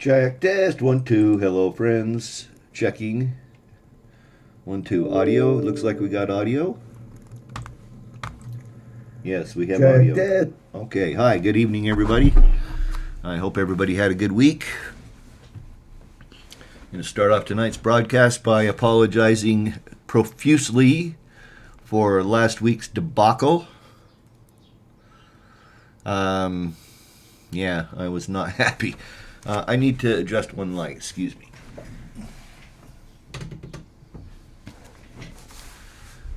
Check test 1 2. Hello friends. Checking 1 2 audio. Looks like we got audio. Yes, we have Check audio. test. Okay. Hi. Good evening, everybody. I hope everybody had a good week. I'm going to start off tonight's broadcast by apologizing profusely for last week's debacle. Yeah, I was not happy. I need to adjust one light. Excuse me.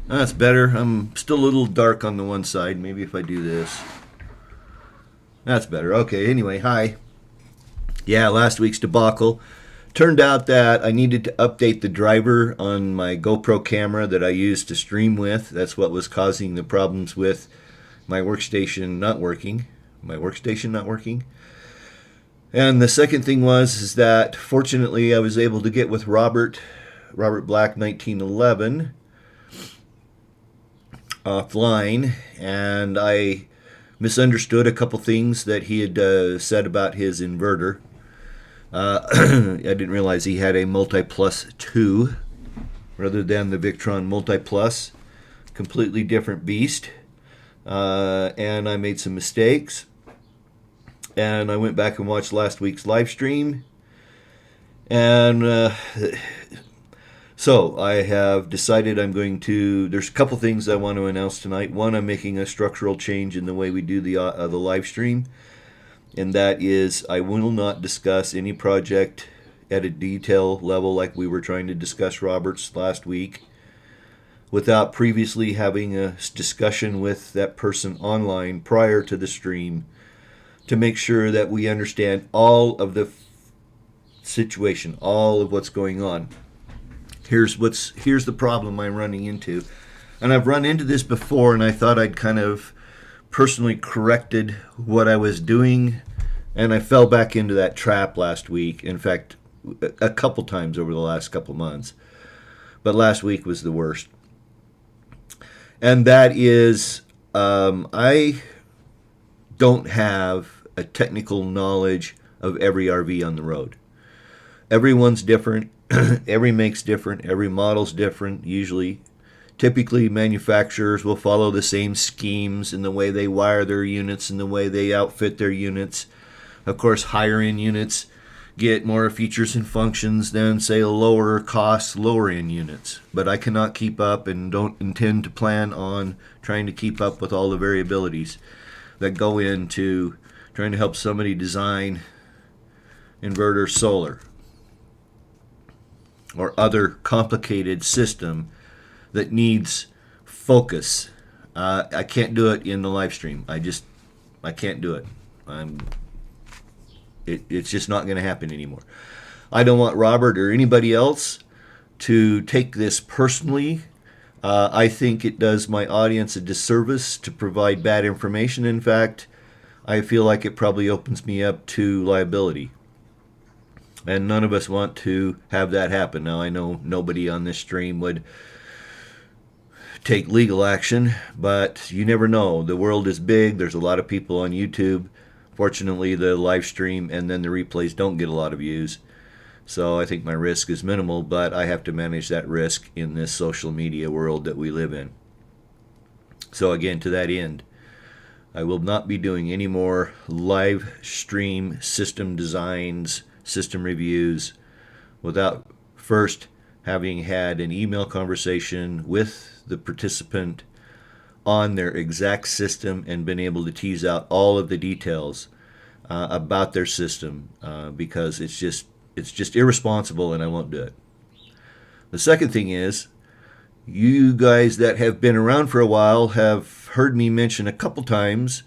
That's better. I'm still a little dark on the one side. Maybe if I do this. That's better. Okay, anyway, hi. Yeah, last week's debacle. Turned out that I needed to update the driver on my GoPro camera that I used to stream with. That's what was causing the problems with my workstation not working. And the second thing is that fortunately I was able to get with Robert Black 1911 offline, and I misunderstood a couple things that he had said about his inverter. I didn't realize he had a Multi-Plus 2 rather than the Victron Multi-Plus. Completely different beast. And I made some mistakes. And I went back and watched last week's live stream. And so I have decided there's a couple things I want to announce tonight. One, I'm making a structural change in the way we do the live stream. And that is, I will not discuss any project at a detail level like we were trying to discuss Robert's last week without previously having a discussion with that person online prior to the stream, to make sure that we understand all of the situation, all of what's going on. Here's the problem I'm running into. And I've run into this before, and I thought I'd kind of personally corrected what I was doing, and I fell back into that trap last week. In fact, a couple times over the last couple months. But last week was the worst. And that is, I don't have a technical knowledge of every RV on the road. Everyone's different. Every make's different. Every model's different, usually. Typically, manufacturers will follow the same schemes in the way they wire their units and the way they outfit their units. Of course, higher-end units get more features and functions than, say, lower cost, lower-end units. But I cannot keep up and don't intend to plan on trying to keep up with all the variabilities that go into trying to help somebody design inverter solar or other complicated system that needs focus. I can't do it in the live stream. I can't do it. It's just not going to happen anymore. I don't want Robert or anybody else to take this personally. I think it does my audience a disservice to provide bad information. In fact, I feel like it probably opens me up to liability. And none of us want to have that happen. Now, I know nobody on this stream would take legal action, but you never know. The world is big. There's a lot of people on YouTube. Fortunately, the live stream and then the replays don't get a lot of views. So I think my risk is minimal, but I have to manage that risk in this social media world that we live in. So again, to that end, I will not be doing any more live stream system designs, system reviews, without first having had an email conversation with the participant on their exact system and been able to tease out all of the details about their system, because it's just irresponsible, and I won't do it. The second thing is, you guys that have been around for a while have heard me mention a couple times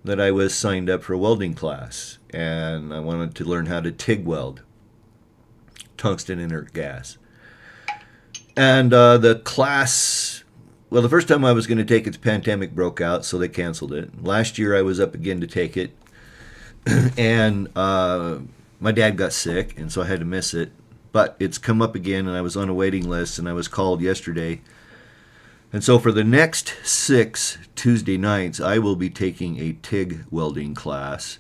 that I was signed up for a welding class, and I wanted to learn how to TIG weld, tungsten inert gas. And the class, well, the first time I was going to take it, the pandemic broke out, so they canceled it. Last year I was up again to take it, and my dad got sick, and so I had to miss it. But it's come up again, and I was on a waiting list, and I was called yesterday. And so for the next 6 Tuesday nights, I will be taking a TIG welding class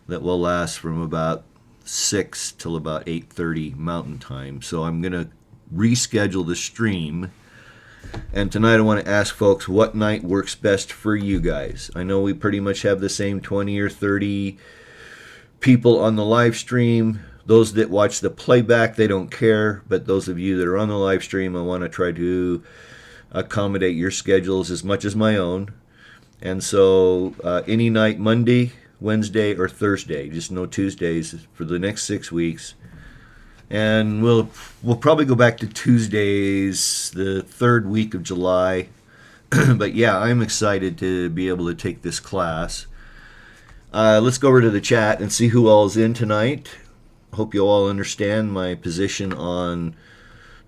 that will last from about 6 till about 8:30 Mountain Time. So I'm going to reschedule the stream. And tonight I want to ask folks what night works best for you guys. I know we pretty much have the same 20 or 30 people on the live stream. Those that watch the playback, they don't care. But those of you that are on the live stream, I want to try to accommodate your schedules as much as my own. And so any night, Monday, Wednesday, or Thursday, just no Tuesdays for the next 6 weeks. And we'll probably go back to Tuesdays the third week of July. But yeah, I'm excited to be able to take this class. Let's go over to the chat and see who all is in tonight. Hope you all understand my position on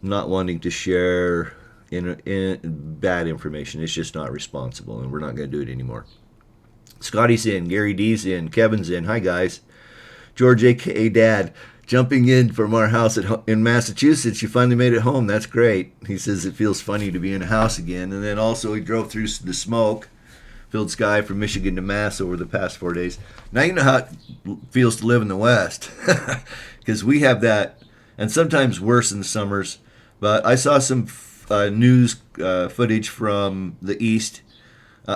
not wanting to share in bad information. It's just not responsible, and we're not going to do it anymore. Scotty's in, Gary D's in, Kevin's in. Hi guys. George, aka Dad, jumping in from our house in Massachusetts. You finally made it home. That's great. He says it feels funny to be in a house again. And then also he drove through the smoke filled sky from Michigan to Mass over the past 4 days. Now you know how it feels to live in the West, because we have that, and sometimes worse in the summers. But I saw some news footage from the East,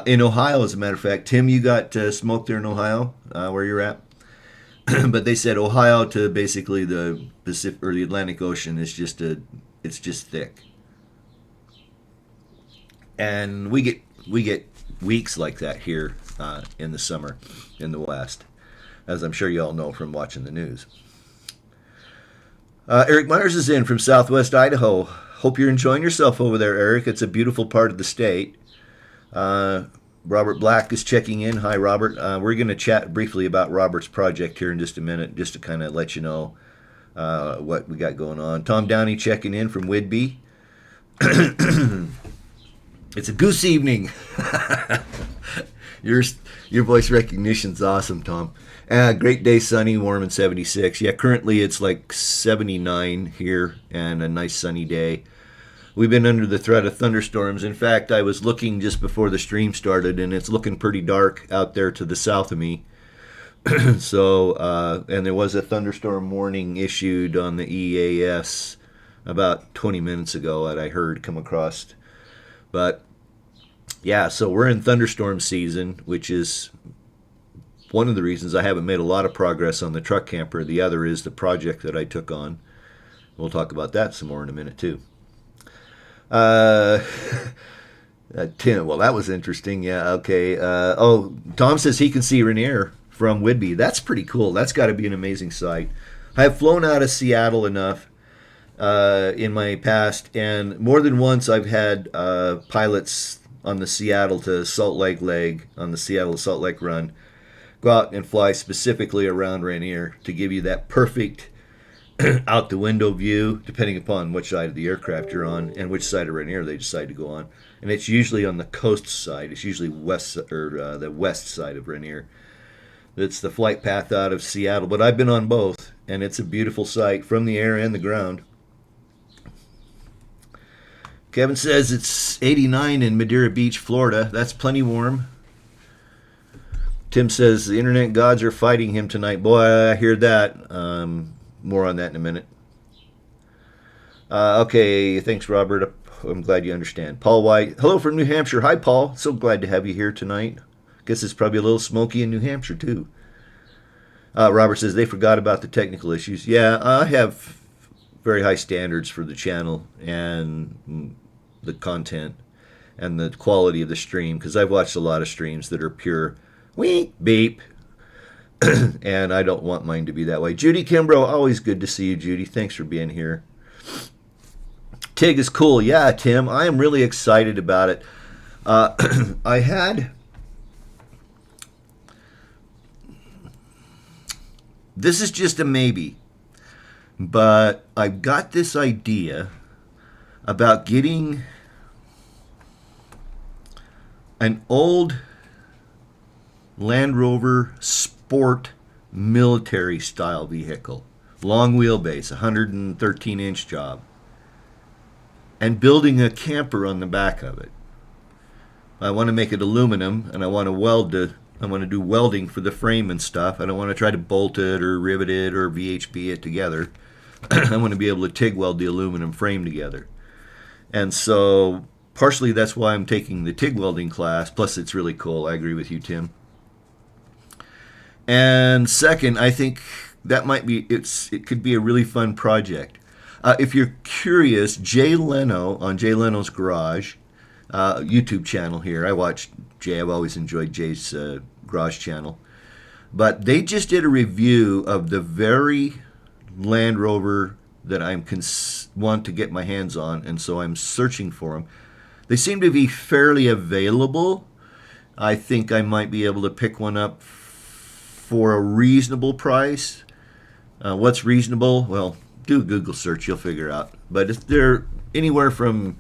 in Ohio, as a matter of fact. Tim, you got smoke there in Ohio, where you're at? But they said Ohio to basically the Pacific or the Atlantic Ocean is just it's just thick, and we get weeks like that here in the summer in the West, as I'm sure you all know from watching the news. Eric Myers is in from Southwest Idaho. Hope you're enjoying yourself over there, Eric. It's a beautiful part of the state. Robert Black is checking in. Hi, Robert. We're going to chat briefly about Robert's project here in just a minute, just to kind of let you know what we got going on. Tom Downey checking in from Whidbey. It's a goose evening. Your voice recognition's awesome, Tom. Great day, sunny, warm, and 76. Yeah, currently it's like 79 here and a nice sunny day. We've been under the threat of thunderstorms. In fact, I was looking just before the stream started, and it's looking pretty dark out there to the south of me. So, and there was a thunderstorm warning issued on the EAS about 20 minutes ago that I heard come across. But yeah, so we're in thunderstorm season, which is one of the reasons I haven't made a lot of progress on the truck camper. The other is the project that I took on. We'll talk about that some more in a minute too. Tim, well, that was interesting. Yeah, okay. Tom says he can see Rainier from Whidbey. That's pretty cool. That's got to be an amazing sight. I have flown out of Seattle enough in my past, and more than once I've had pilots on the Seattle to Salt Lake leg, on the Seattle to Salt Lake run, go out and fly specifically around Rainier to give you that perfect out the window view, depending upon which side of the aircraft you're on and which side of Rainier they decide to go on. And it's usually on the coast side. It's usually west, or the west side of Rainier. It's the flight path out of Seattle, but I've been on both, and it's a beautiful sight from the air and the ground. Kevin says it's 89 in Madeira Beach, Florida. That's plenty warm. Tim says the internet gods are fighting him tonight. Boy, I hear that. More on that in a minute. Okay, thanks, Robert. I'm glad you understand. Paul White, hello from New Hampshire. Hi, Paul. So glad to have you here tonight. Guess it's probably a little smoky in New Hampshire, too. Robert says they forgot about the technical issues. Yeah, I have very high standards for the channel and the content and the quality of the stream, because I've watched a lot of streams that are pure wink, beep, and I don't want mine to be that way. Judy Kimbrough, always good to see you, Judy. Thanks for being here. TIG is cool. Yeah, Tim, I am really excited about it. I had... This is just a maybe, but I've got this idea about getting an old Land Rover Sport military style vehicle, long wheelbase, 113-inch job, and building a camper on the back of it. I want to make it aluminum, and I want to weld the I want to do welding for the frame and stuff. I don't want to try to bolt it or rivet it or VHB it together. I want to be able to TIG weld the aluminum frame together. And so partially that's why I'm taking the TIG welding class. Plus it's really cool. I agree with you, Tim. And second, I think that might be, it could be a really fun project. If you're curious, Jay Leno on Jay Leno's Garage YouTube channel here. I watch Jay. I've always enjoyed Jay's Garage channel. But they just did a review of the very Land Rover that I want to get my hands on, and so I'm searching for them. They seem to be fairly available. I think I might be able to pick one up for a reasonable price. What's reasonable? Well, do a Google search, you'll figure out. But if they're anywhere from,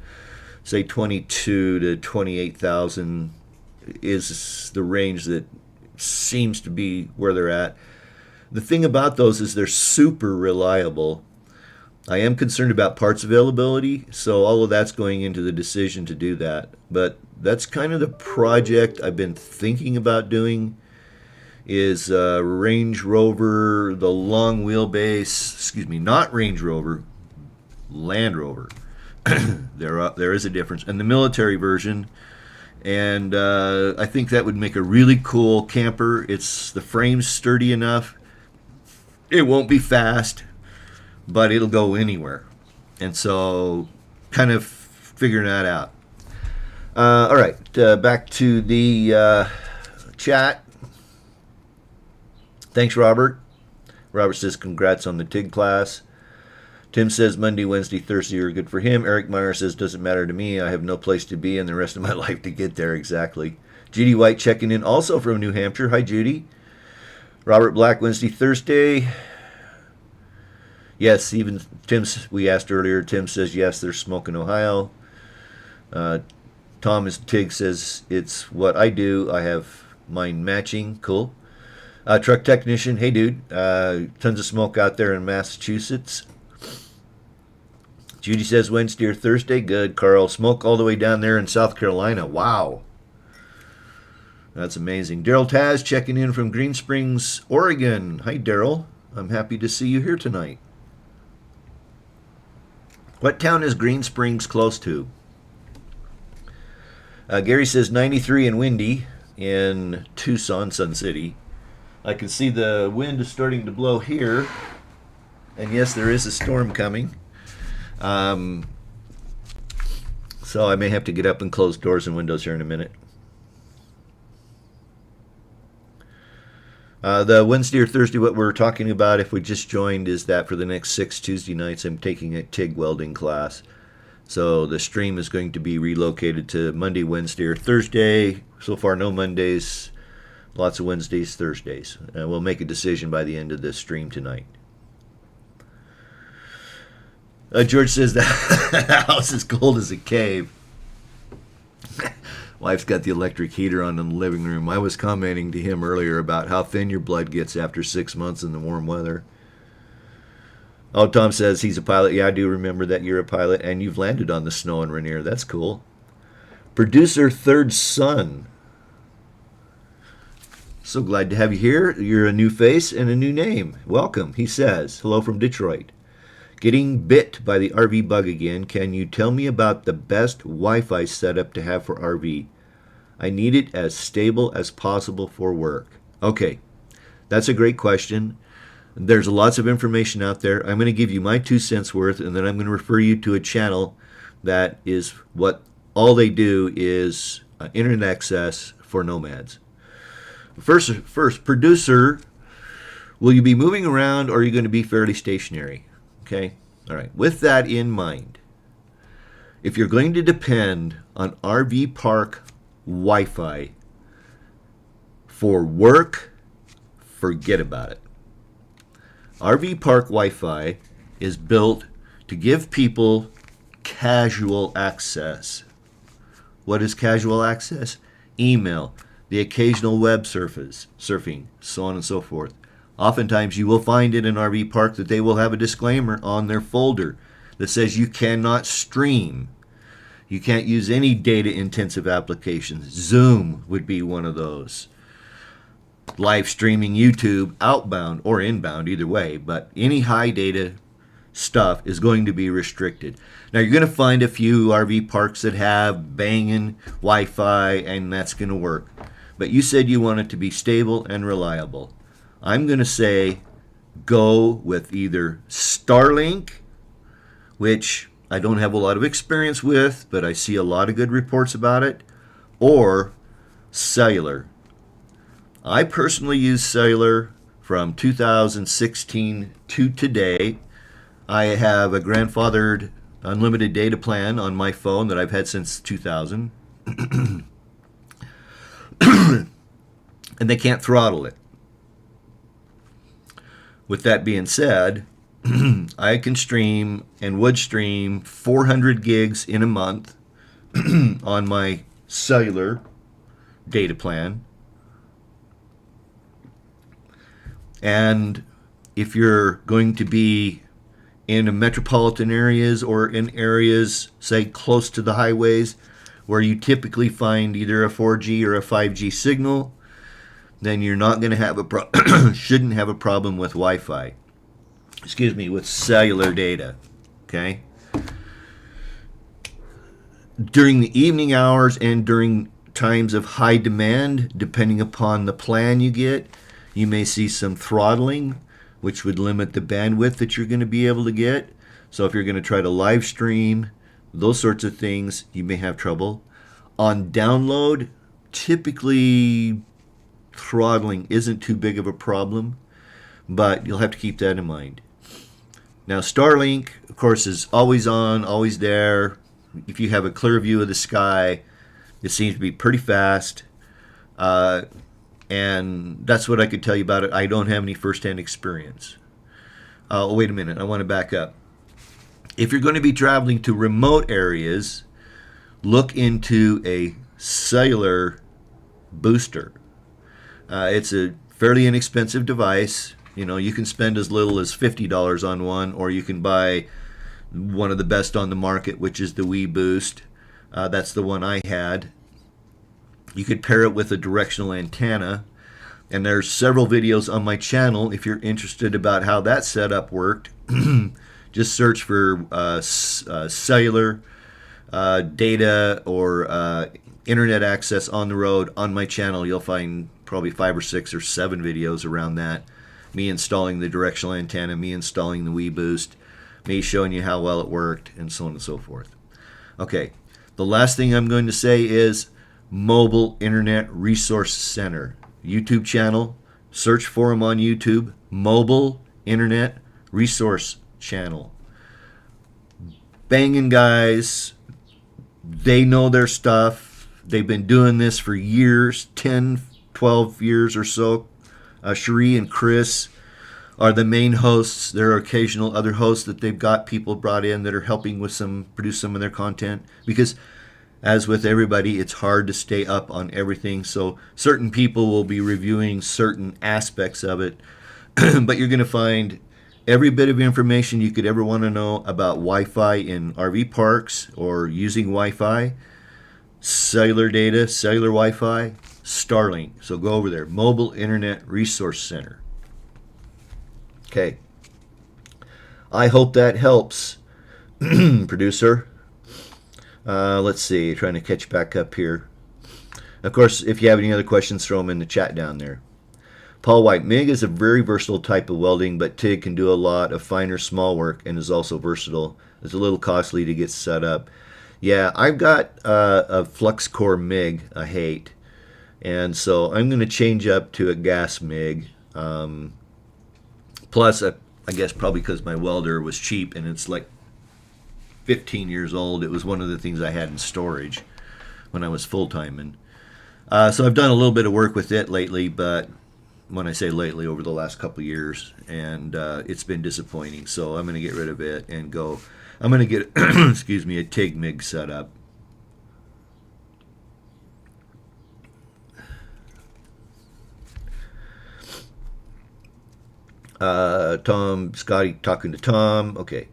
say, 22 to 28,000 is the range that seems to be where they're at. The thing about those is they're super reliable. I am concerned about parts availability, so all of that's going into the decision to do that. But that's kind of the project I've been thinking about doing, is Range Rover, the long wheelbase, not Range Rover, Land Rover. There is a difference. And the military version. And I think that would make a really cool camper. The frame's sturdy enough. It won't be fast, but it'll go anywhere. And so kind of figuring that out. All right, back to the chat. Thanks, Robert. Robert says, congrats on the TIG class. Tim says, Monday, Wednesday, Thursday are good for him. Eric Meyer says, doesn't matter to me. I have no place to be in the rest of my life to get there. Exactly. Judy White checking in, also from New Hampshire. Hi, Judy. Robert Black, Wednesday, Thursday. Yes, even we asked earlier. Tim says, yes, there's smoke in Ohio. Thomas Tig says, it's what I do. I have mine matching. Cool. Truck technician, hey dude, tons of smoke out there in Massachusetts. Judy says Wednesday or Thursday, good. Carl, smoke all the way down there in South Carolina, wow. That's amazing. Daryl Taz checking in from Green Springs, Oregon. Hi Daryl, I'm happy to see you here tonight. What town is Green Springs close to? Gary says 93 and windy in Tucson, Sun City. I can see the wind is starting to blow here. And yes, there is a storm coming. So I may have to get up and close doors and windows here in a minute. The Wednesday or Thursday, what we're talking about, if we just joined, is that for the next 6 Tuesday nights, I'm taking a TIG welding class. So the stream is going to be relocated to Monday, Wednesday, or Thursday. So far, no Mondays. Lots of Wednesdays, Thursdays. And we'll make a decision by the end of this stream tonight. George says the house is cold as a cave. Wife's got the electric heater on in the living room. I was commenting to him earlier about how thin your blood gets after 6 months in the warm weather. Oh, Tom says he's a pilot. Yeah, I do remember that you're a pilot, and you've landed on the snow in Rainier. That's cool. Producer Third Son. So glad to have you here. You're a new face and a new name. Welcome, he says. Hello from Detroit. Getting bit by the RV bug again. Can you tell me about the best Wi-Fi setup to have for RV? I need it as stable as possible for work. Okay, that's a great question. There's lots of information out there. I'm going to give you my 2 cents worth, and then I'm going to refer you to a channel that is what all they do is internet access for nomads. First, producer, will you be moving around or are you going to be fairly stationary? Okay, all right. With that in mind, if you're going to depend on RV park Wi-Fi for work, forget about it. RV park Wi-Fi is built to give people casual access. What is casual access? Email, the occasional web surfing, so on and so forth. Oftentimes you will find in an RV park that they will have a disclaimer on their folder that says you cannot stream. You can't use any data-intensive applications. Zoom would be one of those. live streaming YouTube outbound or inbound, either way, but any high data stuff is going to be restricted. Now you're going to find a few RV parks that have banging Wi-Fi, and that's going to work. But you said you want it to be stable and reliable. I'm going to say go with either Starlink, which I don't have a lot of experience with, but I see a lot of good reports about it, or cellular. I personally use cellular from 2016 to today. I have a grandfathered unlimited data plan on my phone that I've had since 2000. And they can't throttle it. With that being said, I can stream and would stream 400 gigs in a month on my cellular data plan. And if you're going to be in metropolitan areas or in areas, say, close to the highways, where you typically find either a 4G or a 5G signal, then you're not going to have shouldn't have a problem with Wi-Fi. With cellular data. Okay? During the evening hours and during times of high demand, depending upon the plan you get, you may see some throttling, which would limit the bandwidth that you're going to be able to get. So if you're going to try to live stream, those sorts of things, you may have trouble. On download, typically throttling isn't too big of a problem, but you'll have to keep that in mind. Now, Starlink, of course, is always on, always there. If you have a clear view of the sky, it seems to be pretty fast. And that's what I could tell you about it. I don't have any first-hand experience. Wait a minute, I want to back up. If you're going to be traveling to remote areas, look into a cellular booster. It's a fairly inexpensive device. You know, you can spend as little as $50 on one, or you can buy one of the best on the market, which is the Wii Boost. That's the one I had. You could pair it with a directional antenna, and there's several videos on my channel if you're interested about how that setup worked. Just search for cellular data or internet access on the road on my channel. You'll find probably 5 or 6 or 7 videos around that. Me installing the directional antenna, me installing the Wii Boost, me showing you how well it worked, and so on and so forth. Okay, the last thing I'm going to say is Mobile Internet Resource Center. YouTube channel. Search for them on YouTube. Mobile Internet Resource Channel. Banging guys. They know their stuff. They've been doing this for years, 10, 12 years or so. Cherie and Chris are the main hosts. There are occasional other hosts that they've got people brought in that are helping with produce some of their content, because as with everybody, it's hard to stay up on everything. So certain people will be reviewing certain aspects of it, but you're going to find every bit of information you could ever want to know about Wi-Fi in RV parks or using Wi-Fi, cellular data, cellular Wi-Fi, Starlink. So go over there, Mobile Internet Resource Center. Okay. I hope that helps, producer. Let's see, trying to catch back up here. Of course, if you have any other questions, throw them in the chat down there. Paul White, MIG is a very versatile type of welding, but TIG can do a lot of finer, small work and is also versatile. It's a little costly to get set up. Yeah, I've got a flux core MIG, I hate. And so I'm going to change up to a gas MIG. Plus, I guess probably because my welder was cheap and it's like 15 years old, it was one of the things I had in storage when I was full-timing. So I've done a little bit of work with it lately, but when I say lately, over the last couple of years, and it's been disappointing. So I'm going to get rid of it and go. I'm going to get, excuse me, a TIG MIG set up. Scotty talking to Tom. Okay.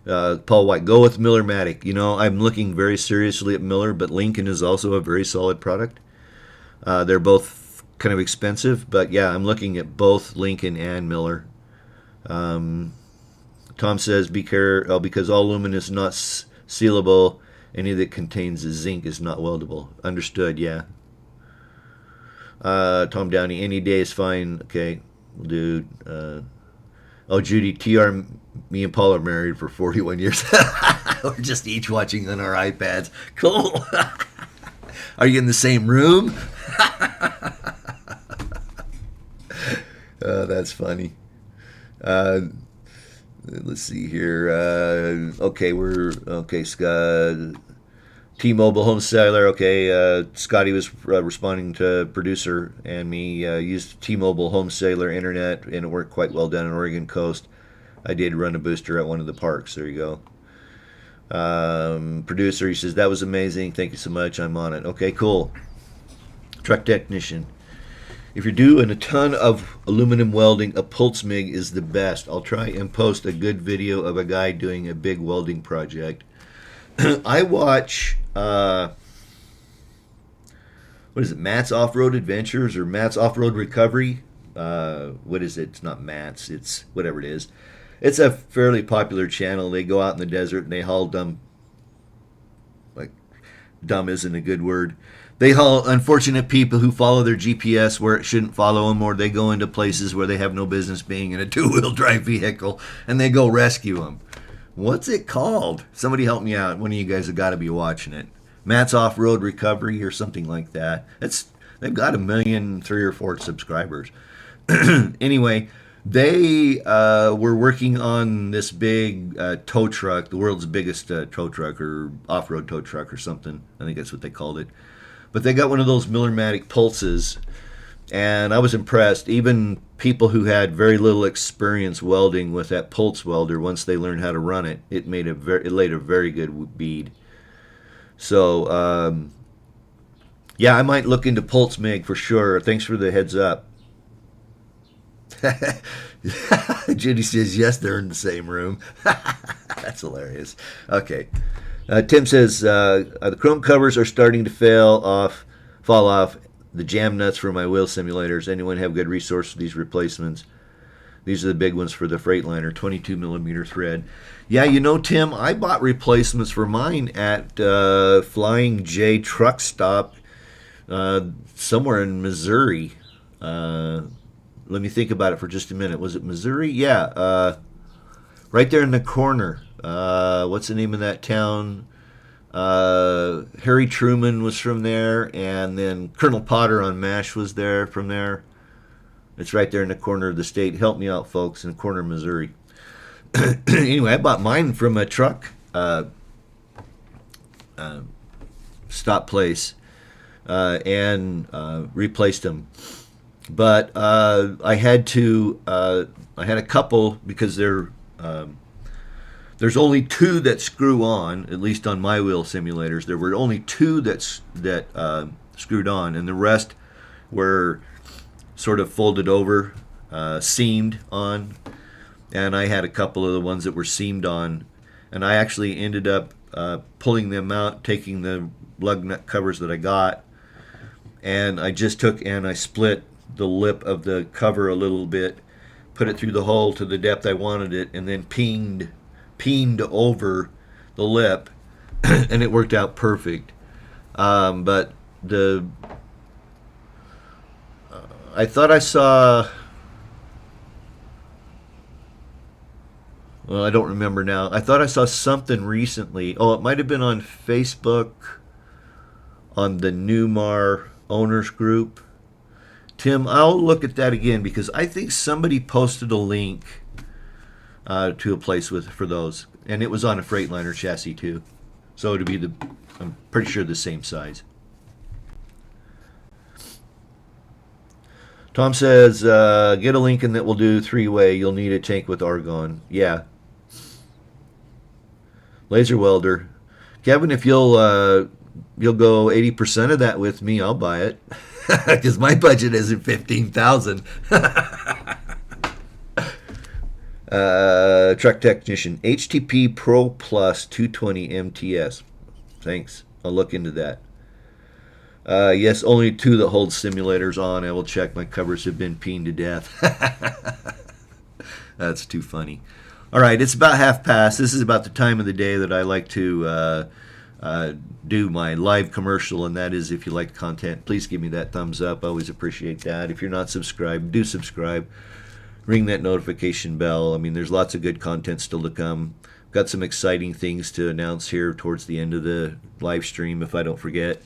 Paul White, go with Miller-Matic. You know, I'm looking very seriously at Miller, but Lincoln is also a very solid product. They're both kind of expensive. But yeah, I'm looking at both Lincoln and Miller. Tom says, be careful because all aluminum is not sealable. Any that contains zinc is not weldable. Understood, yeah. Tom Downey, any day is fine. Okay, we'll do. Oh, Judy, TR, me and Paul are married for 41 years. We're just each watching on our iPads. Cool. Are you in the same room? That's funny. Let's see here. Okay, Scott. T-Mobile Home Cellular. Okay, Scotty was responding to producer and me. Used T-Mobile Home Cellular Internet, and it worked quite well down in Oregon coast. I did run a booster at one of the parks. There you go. Producer, he says, that was amazing. Thank you so much. I'm on it. Okay, cool. Truck technician. If you're doing a ton of aluminum welding, a pulse MIG is the best. I'll try and post a good video of a guy doing a big welding project. I watch, what is it, Matt's Off-Road Adventures or Matt's Off-Road Recovery? What is it? It's not Matt's. It's whatever it is. It's a fairly popular channel. They go out in the desert and they haul dumb, like, dumb isn't a good word. They haul unfortunate people who follow their GPS where it shouldn't follow them, or they go into places where they have no business being in a two-wheel drive vehicle, and they go rescue them. What's it called? Somebody help me out. One of you guys have got to be watching it. Matt's Off-Road Recovery or something like that. They've got 1 million, 3 or 4 subscribers. Anyway, they were working on this big tow truck, the world's biggest tow truck or off-road tow truck or something. I think that's what they called it. But they got one of those Miller-Matic pulses, and I was impressed. Even people who had very little experience welding with that pulse welder, once they learned how to run it, it laid a very good bead. So, yeah, I might look into pulse MIG for sure. Thanks for the heads up. Judy says, yes, they're in the same room. That's hilarious. Okay. Tim says, the chrome covers are starting to fall off. The jam nuts for my wheel simulators. Anyone have good resource for these replacements? These are the big ones for the Freightliner, 22 millimeter thread. Yeah, you know, Tim, I bought replacements for mine at Flying J Truck Stop somewhere in Missouri. Let me think about it for just a minute. Was it Missouri? Yeah, right there in the corner. What's the name of that town? Harry Truman was from there, and then Colonel Potter on MASH was there from there. It's right there in the corner of the state. Help me out, folks, in the corner of Missouri. Anyway, I bought mine from a truck stop place and replaced them. But I had a couple because there's only 2 that screw on, at least on my wheel simulators. There were only 2 that screwed on, and the rest were sort of folded over, seamed on. And I had a couple of the ones that were seamed on, and I actually ended up pulling them out, taking the lug nut covers that I got, and I just took and I split the lip of the cover a little bit, put it through the hole to the depth I wanted it, and then peened over the lip, and it worked out perfect. But I thought I saw, well, I don't remember now. I thought I saw something recently. Oh, it might have been on Facebook, on the Newmar owners group. Tim, I'll look at that again because I think somebody posted a link to a place for those, and it was on a Freightliner chassis too. So it'd be I'm pretty sure the same size. Tom says, get a Lincoln that will do 3-way. You'll need a tank with argon. Yeah. Laser welder. Kevin, if you'll go 80% of that with me, I'll buy it. Because my budget isn't $15,000. Truck technician, HTP Pro Plus 220 MTS. Thanks. I'll look into that. Yes, only 2 that hold simulators on. I will check. My covers have been peened to death. That's too funny. All right, it's about half past. This is about the time of the day that I like to do my live commercial, and that is, if you like the content, please give me that thumbs up. I always appreciate that. If you're not subscribed, do subscribe. Ring that notification bell. I mean, there's lots of good content still to come. Got some exciting things to announce here towards the end of the live stream, if I don't forget.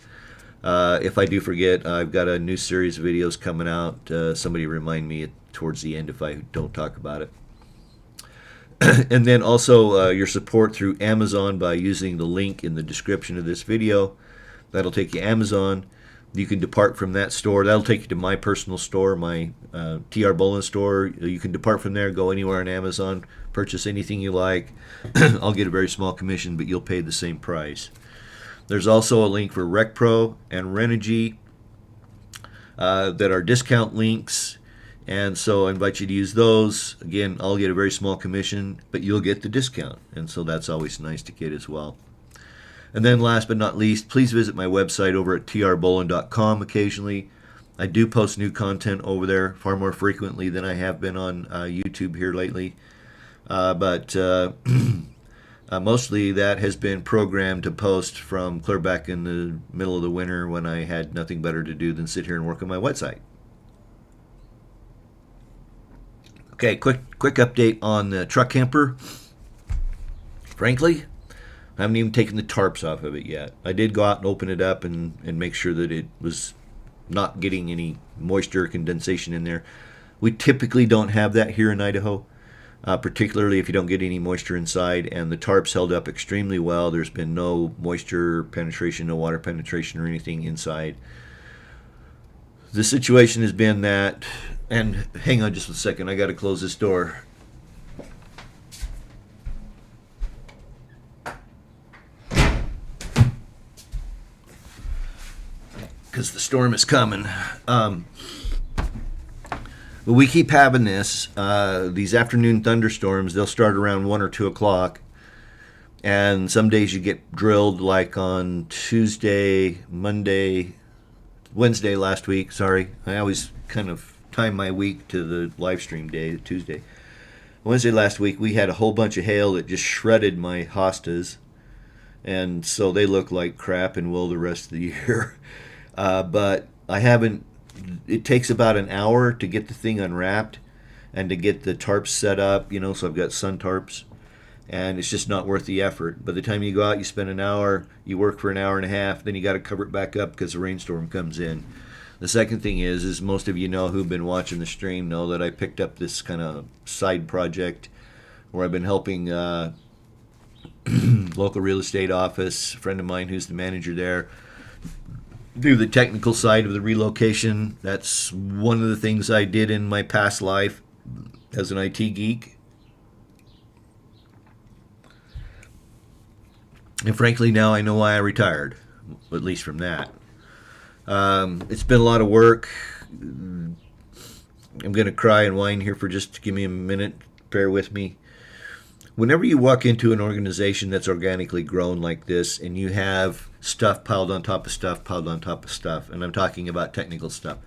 If I do forget, I've got a new series of videos coming out. Somebody remind me towards the end if I don't talk about it. And then also your support through Amazon by using the link in the description of this video. That'll take you to Amazon. You can depart from that store. That'll take you to my personal store, my TR Bolin store. You can depart from there, go anywhere on Amazon, purchase anything you like. I'll get a very small commission, but you'll pay the same price. There's also a link for RecPro and Renogy that are discount links. And so I invite you to use those. Again, I'll get a very small commission, but you'll get the discount. And so that's always nice to get as well. And then last but not least, please visit my website over at trbolin.com occasionally. I do post new content over there far more frequently than I have been on YouTube here lately. But mostly that has been programmed to post from clear back in the middle of the winter when I had nothing better to do than sit here and work on my website. Okay, quick update on the truck camper. Frankly, I haven't even taken the tarps off of it yet. I did go out and open it up and make sure that it was not getting any moisture or condensation in there. We typically don't have that here in Idaho, particularly if you don't get any moisture inside, and the tarps held up extremely well. There's been no moisture penetration, no water penetration or anything inside. The situation has been that, and hang on just a second, I got to close this door. Because the storm is coming. But we keep having this. These afternoon thunderstorms, they'll start around 1 or 2 o'clock. And some days you get drilled, like on Tuesday, Monday, Wednesday last week, sorry. I always kind of time my week to the live stream day, Tuesday. Wednesday last week, we had a whole bunch of hail that just shredded my hostas. And so they look like crap and will the rest of the year. But I haven't, it takes about an hour to get the thing unwrapped and to get the tarps set up, so I've got sun tarps, and it's just not worth the effort. By the time you go out, you spend an hour, you work for an hour and a half, then you got to cover it back up because the rainstorm comes in. The second thing is most of you know who've been watching the stream know that I picked up this kind of side project where I've been helping local real estate office, a friend of mine who's the manager there, do the technical side of the relocation. That's one of the things I did in my past life as an IT geek. And frankly, now I know why I retired, at least from that. It's been a lot of work. I'm going to cry and whine here for just give me a minute. Bear with me. Whenever you walk into an organization that's organically grown like this and you have stuff piled on top of stuff, piled on top of stuff, and I'm talking about technical stuff.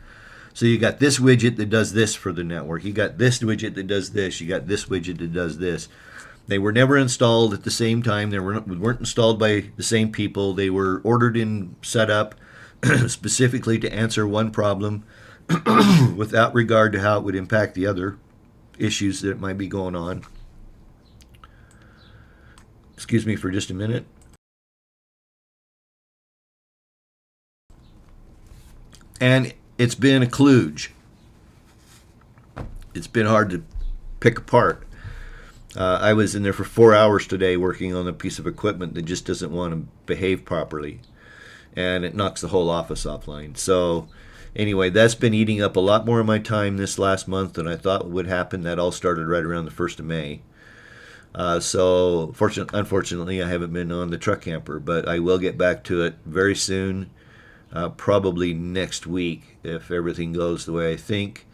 So you got this widget that does this for the network. You got this widget that does this. You got this widget that does this. They were never installed at the same time. They weren't installed by the same people. They were ordered and set up specifically to answer one problem without regard to how it would impact the other issues that might be going on. Excuse me for just a minute. And it's been a kludge. It's been hard to pick apart. I was in there for 4 hours today working on a piece of equipment that just doesn't want to behave properly. And it knocks the whole office offline. So anyway, that's been eating up a lot more of my time this last month than I thought would happen. That all started right around the 1st of May. So unfortunately, I haven't been on the truck camper, but I will get back to it very soon, probably next week if everything goes the way I think.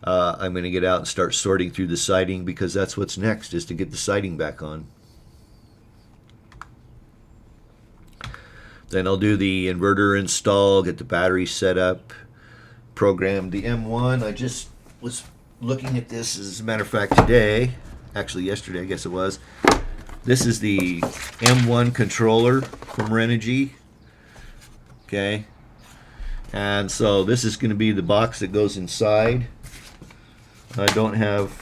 I'm going to get out and start sorting through the siding because that's what's next, is to get the siding back on. Then I'll do the inverter install, get the battery set up, program the M1. I just was looking at this, as a matter of fact, today, actually yesterday, I guess it was. This is the M1 controller from Renogy. Okay. And so this is going to be the box that goes inside. I don't have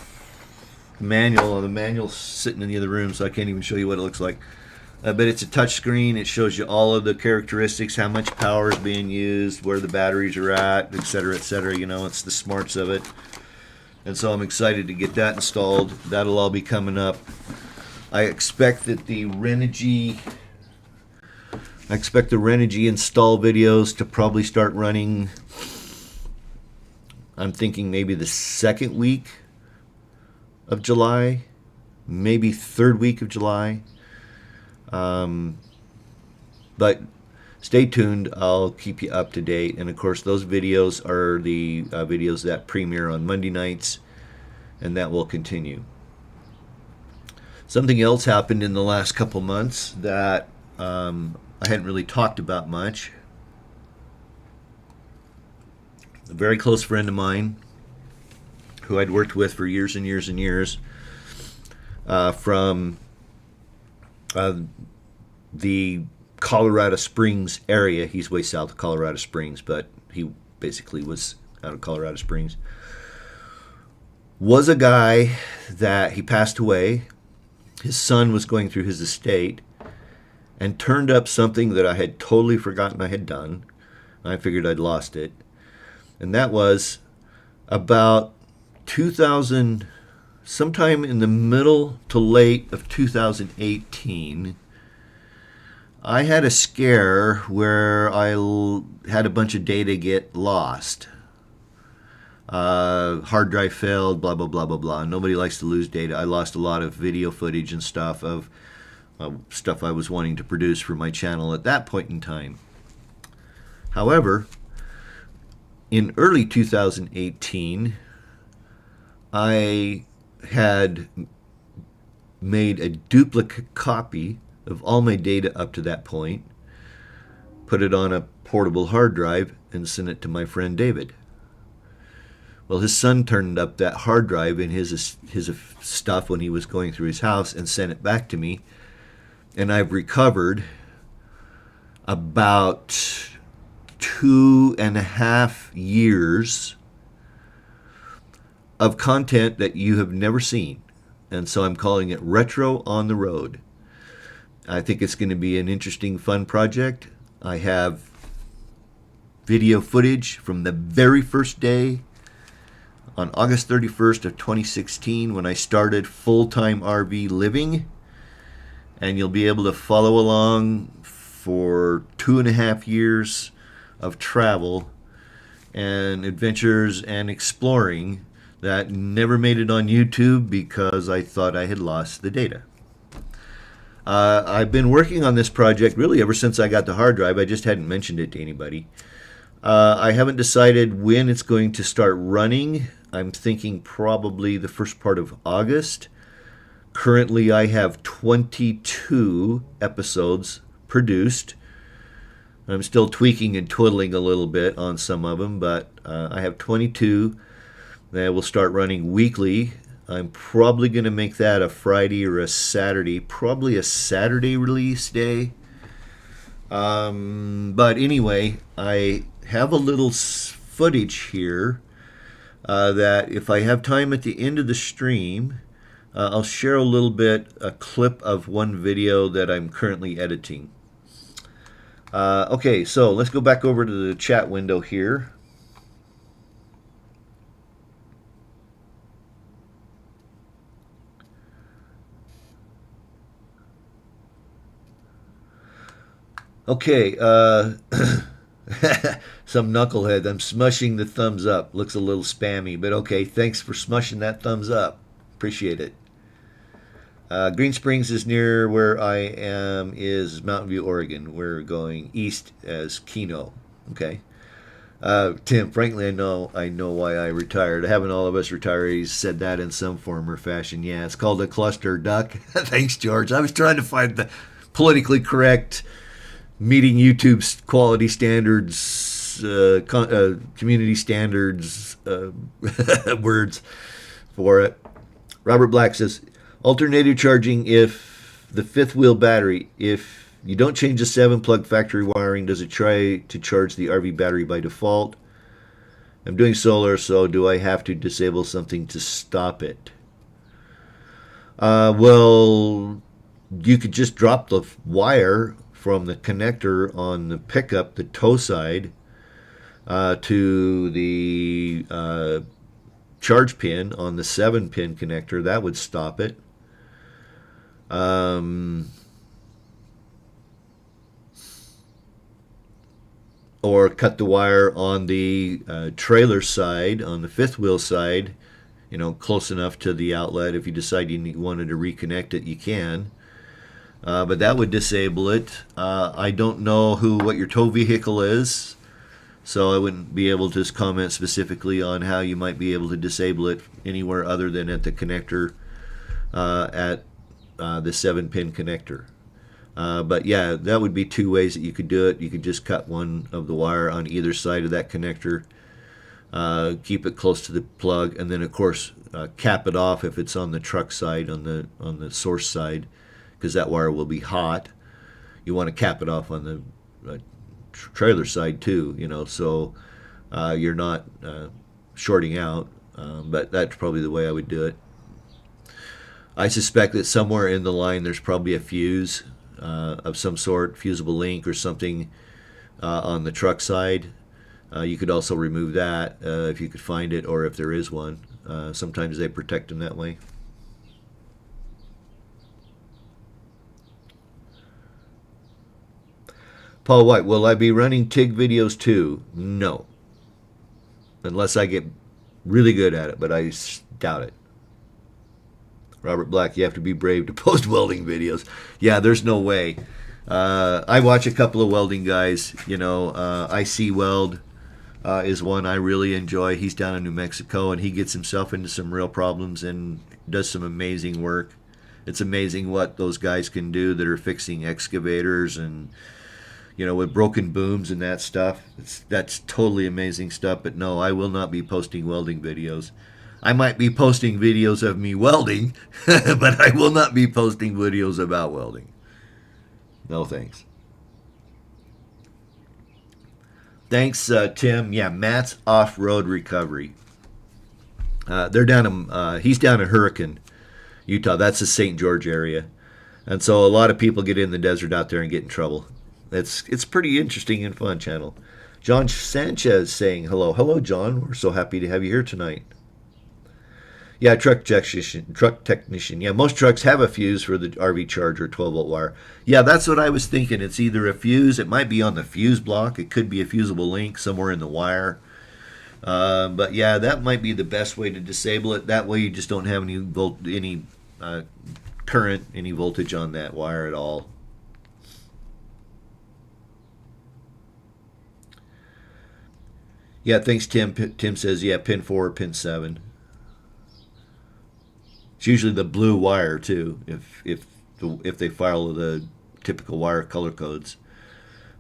manual. The manual's sitting in the other room, so I can't even show you what it looks like. But it's a touch screen. It shows you all of the characteristics, how much power is being used, where the batteries are at, etc., etc. You know, it's the smarts of it. And so I'm excited to get that installed. That'll all be coming up. I expect that the Renogy install videos to probably start running, I'm thinking maybe the second week of July, maybe third week of July. But stay tuned. I'll keep you up to date. And of course, those videos are the videos that premiere on Monday nights, and that will continue. Something else happened in the last couple months that I hadn't really talked about much. A very close friend of mine who I'd worked with for years and years and years from the Colorado Springs area. He's way south of Colorado Springs, but he basically was out of Colorado Springs. Was a guy that he passed away. His son was going through his estate and turned up something that I had totally forgotten I had done. I figured I'd lost it. And that was about 2000, sometime in the middle to late of 2018, I had a scare where I had a bunch of data get lost. Hard drive failed, blah, blah, blah, blah, blah. Nobody likes to lose data. I lost a lot of video footage and stuff of stuff I was wanting to produce for my channel at that point in time. However, in early 2018, I had made a duplicate copy of all my data up to that point, put it on a portable hard drive, and sent it to my friend David. Well, his son turned up that hard drive in his stuff when he was going through his house and sent it back to me. And I've recovered about 2.5 years of content that you have never seen. And so I'm calling it Retro on the Road. I think it's going to be an interesting, fun project. I have video footage from the very first day on August 31st of 2016 when I started full-time RV living. And you'll be able to follow along for 2.5 years of travel and adventures and exploring that never made it on YouTube because I thought I had lost the data. I've been working on this project really ever since I got the hard drive. I just hadn't mentioned it to anybody. I haven't decided when it's going to start running. I'm thinking probably the first part of August. Currently, I have 22 episodes produced. I'm still tweaking and twiddling a little bit on some of them, but I have 22 that will start running weekly. I'm probably going to make that a Friday or a Saturday, probably a Saturday release day. But anyway, I have a little footage here that if I have time at the end of the stream, I'll share a little bit, a clip of one video that I'm currently editing. Okay, so let's go back over to the chat window here. Okay, some knucklehead. I'm smushing the thumbs up. Looks a little spammy, but okay, thanks for smushing that thumbs up. Appreciate it. Green Springs is near where I am, is Mountain View, Oregon. We're going east as Keno. Okay. Tim, frankly, I know why I retired. Haven't all of us retirees said that in some form or fashion? Yeah, it's called a cluster duck. Thanks, George. I was trying to find the politically correct meeting YouTube's quality standards, community standards words for it. Robert Black says, alternator charging if the fifth wheel battery, if you don't change the 7-plug factory wiring, does it try to charge the RV battery by default? I'm doing solar, so do I have to disable something to stop it? Well, you could just drop the wire from the connector on the pickup, the tow side, to the charge pin on the 7-pin connector. That would stop it. Or cut the wire on the trailer side, on the fifth wheel side, you know, close enough to the outlet. If you decide you wanted to reconnect it, you can. But that would disable it. I don't know what your tow vehicle is, so I wouldn't be able to comment specifically on how you might be able to disable it anywhere other than at the connector, at the 7-pin connector. But yeah, that would be two ways that you could do it. You could just cut one of the wire on either side of that connector, keep it close to the plug, and then of course cap it off if it's on the truck side, on the source side, because that wire will be hot. You want to cap it off on the trailer side too, you know, so you're not shorting out. But that's probably the way I would do it. I suspect that somewhere in the line there's probably a fuse of some sort, fusible link or something on the truck side. You could also remove that if you could find it, or if there is one. Sometimes they protect them that way. Paul White, will I be running TIG videos too? No. Unless I get really good at it, but I doubt it. Robert Black, you have to be brave to post welding videos. Yeah, there's no way. I watch a couple of welding guys. You know, IC Weld is one I really enjoy. He's down in New Mexico, and he gets himself into some real problems and does some amazing work. It's amazing what those guys can do that are fixing excavators and, you know, with broken booms and that stuff. That's totally amazing stuff. But no, I will not be posting welding videos. I might be posting videos of me welding, but I will not be posting videos about welding. No thanks. Thanks, Tim. Yeah, Matt's Off-Road Recovery. They're down. He's down in Hurricane, Utah. That's the St. George area, and so a lot of people get in the desert out there and get in trouble. It's pretty interesting and fun channel. John Sanchez saying hello. Hello, John. We're so happy to have you here tonight. Yeah, truck technician. Yeah, most trucks have a fuse for the RV charger, 12-volt wire. Yeah, that's what I was thinking. It's either a fuse. It might be on the fuse block. It could be a fusible link somewhere in the wire. But yeah, that might be the best way to disable it. That way you just don't have any current, any voltage on that wire at all. Yeah, thanks, Tim. Tim says, yeah, pin 4 or pin 7. It's usually the blue wire too, if they follow the typical wire color codes.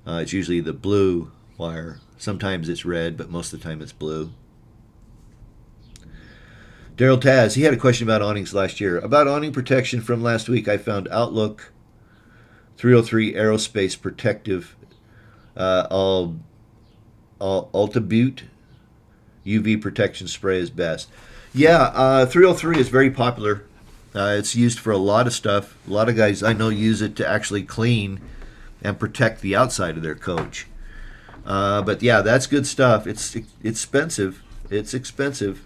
It's usually the blue wire. Sometimes it's red, but most of the time it's blue. Daryl Taz, he had a question about awnings last year. About awning protection from last week, I found Outlook 303 Aerospace Protective Ultabute UV protection spray is best. Yeah, 303 is very popular. It's used for a lot of stuff. A lot of guys I know use it to actually clean and protect the outside of their coach. But yeah, that's good stuff. It's expensive. It's expensive.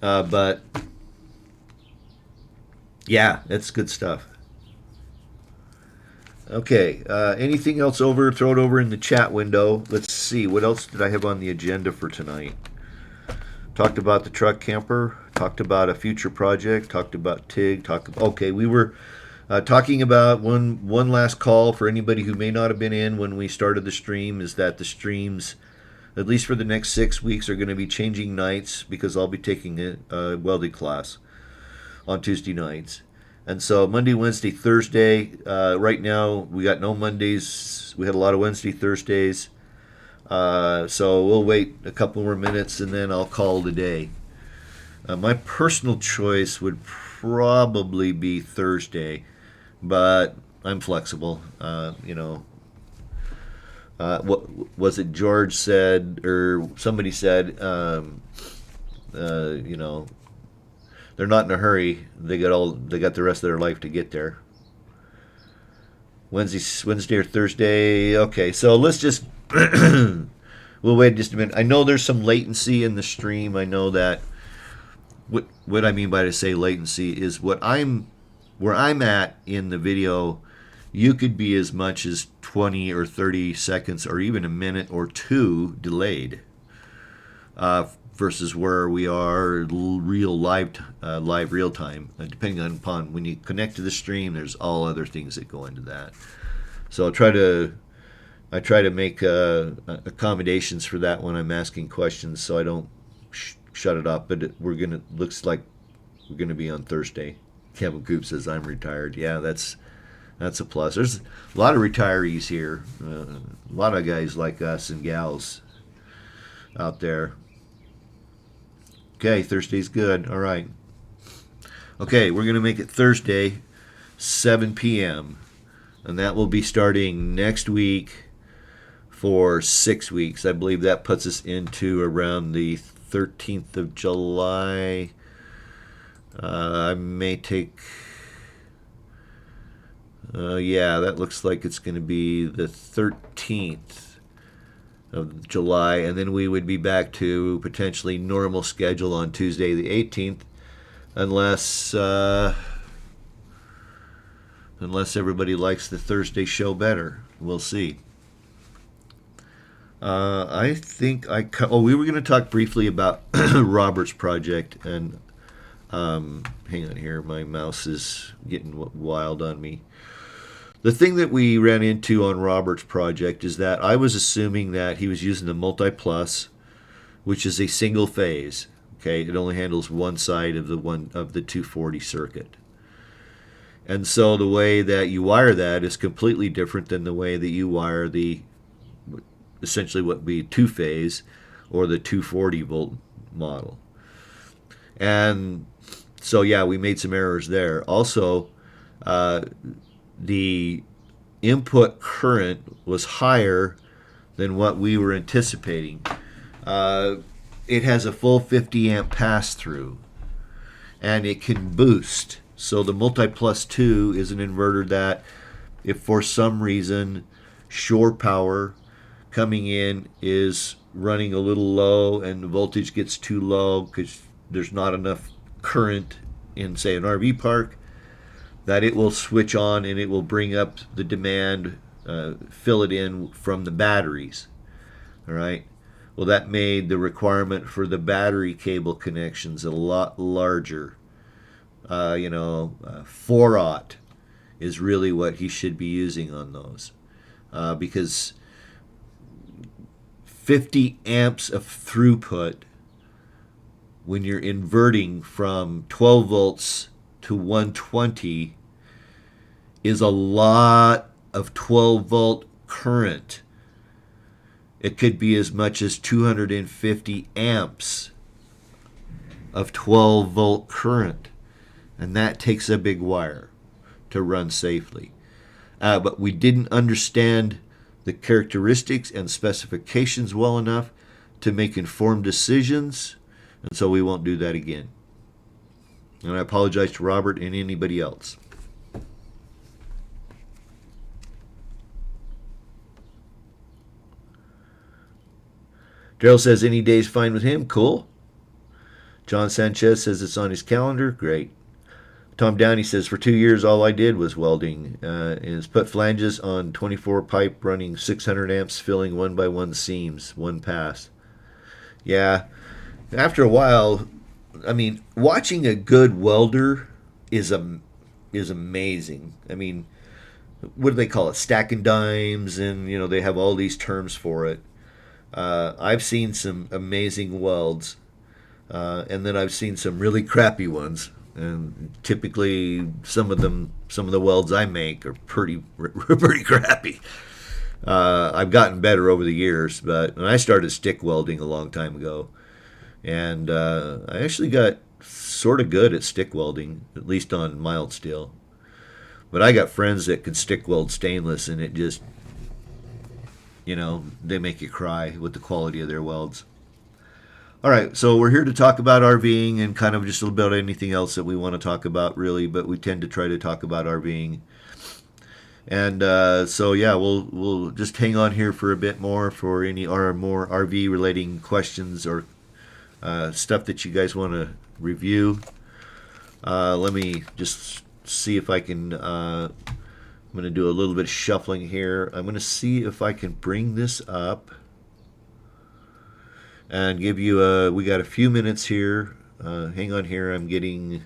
But yeah, it's good stuff. Okay, anything else over? Throw it over in the chat window. Let's see, what else did I have on the agenda for tonight? Talked about the truck camper, talked about a future project, talked about TIG, okay, we were talking about one last call for anybody who may not have been in when we started the stream, is that the streams, at least for the next 6 weeks, are going to be changing nights because I'll be taking a welding class on Tuesday nights. And so Monday, Wednesday, Thursday. Right now we got no Mondays. We had a lot of Wednesday, Thursdays. So we'll wait a couple more minutes and then I'll call it a day. My personal choice would probably be Thursday, but I'm flexible. What was it? George said, or somebody said, they're not in a hurry. They got the rest of their life to get there. Wednesday or Thursday. Okay, so let's just we'll wait just a minute. I know there's some latency in the stream. I know that. What I mean by to say latency is where I'm at in the video. You could be as much as 20 or 30 seconds or even a minute or two delayed versus where we are live real time. Depending upon when you connect to the stream, there's all other things that go into that. So I try to make accommodations for that when I'm asking questions, so I don't shut it off. But looks like we're gonna be on Thursday. Kevin Coop says I'm retired. Yeah, that's a plus. There's a lot of retirees here. A lot of guys like us and gals out there. Okay, Thursday's good. All right. Okay, we're going to make it Thursday, 7 p.m. And that will be starting next week for 6 weeks. I believe that puts us into around the 13th of July. I may take... yeah, that looks like it's going to be the 13th of July, and then we would be back to potentially normal schedule on Tuesday the 18th, unless everybody likes the Thursday show better. We'll see. I think we were going to talk briefly about Robert's project, and hang on here, my mouse is getting wild on me. The thing that we ran into on Robert's project is that I was assuming that he was using the multi-plus, which is a single phase. Okay, it only handles one side of the 240 circuit. And so the way that you wire that is completely different than the way that you wire the essentially what would be two-phase or the 240 volt model. And so yeah, we made some errors there. Also, the input current was higher than what we were anticipating. It has a full 50 amp pass-through, and it can boost. So the Multi-Plus 2 is an inverter that, if for some reason shore power coming in is running a little low and the voltage gets too low because there's not enough current in, say, an RV park, that it will switch on and it will bring up the demand, fill it in from the batteries. All right. Well, that made the requirement for the battery cable connections a lot larger. 4-aught is really what he should be using on those, because 50 amps of throughput when you're inverting from 12 volts to 120 is a lot of 12 volt current. It could be as much as 250 amps of 12 volt current, and that takes a big wire to run safely. But we didn't understand the characteristics and specifications well enough to make informed decisions, and so we won't do that again. And I apologize to Robert and anybody else. Daryl says any day's fine with him. Cool. John Sanchez says it's on his calendar. Great. Tom Downey says for 2 years all I did was welding. Is put flanges on 24 pipe running 600 amps, filling 1 by 1 seams, 1 pass. Yeah. After a while, I mean, watching a good welder is amazing. I mean, what do they call it? Stacking dimes, and they have all these terms for it. I've seen some amazing welds, and then I've seen some really crappy ones. and typically some of the welds I make are pretty crappy. I've gotten better over the years, but when I started stick welding a long time ago, and I actually got sort of good at stick welding, at least on mild steel. But I got friends that could stick weld stainless, and it just, they make you cry with the quality of their welds. All right, so we're here to talk about RVing and kind of just about anything else that we want to talk about, really, but we tend to try to talk about RVing. And so yeah, we'll just hang on here for a bit more for any more RV relating questions or stuff that you guys want to review. Let me just see if I can. I'm going to do a little bit of shuffling here. I'm going to see if I can bring this up and give you we got a few minutes here. Hang on here. I'm getting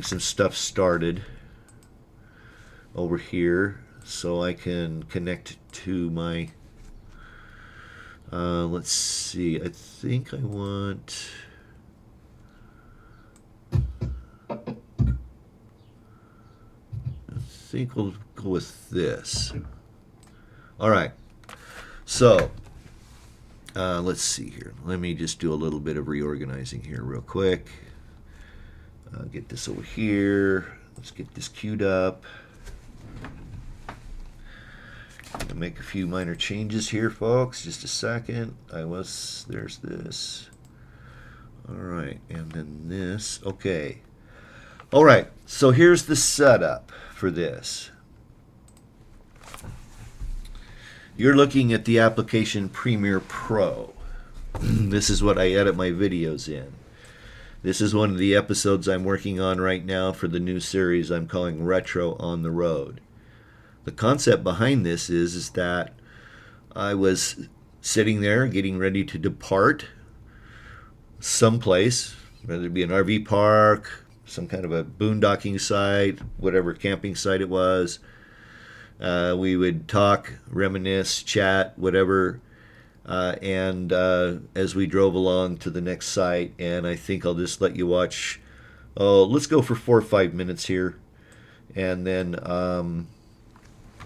some stuff started over here so I can connect to my let's see, I think I want we'll go with this. All right, so let's see here. Let me just do a little bit of reorganizing here real quick. Get this over here. Let's get this queued up. I'll make a few minor changes here, folks. Just a second. There's this. All right, and then this. Okay. All right, so here's the setup for this. You're looking at the application Premiere Pro. This is what I edit my videos in. This is one of the episodes I'm working on right now for the new series I'm calling Retro on the Road. The concept behind this is that I was sitting there getting ready to depart someplace, whether it be an RV park, some kind of a boondocking site, whatever camping site it was. We would talk, reminisce, chat, whatever, and as we drove along to the next site, and I think I'll just let you watch, let's go for 4 or 5 minutes here, and then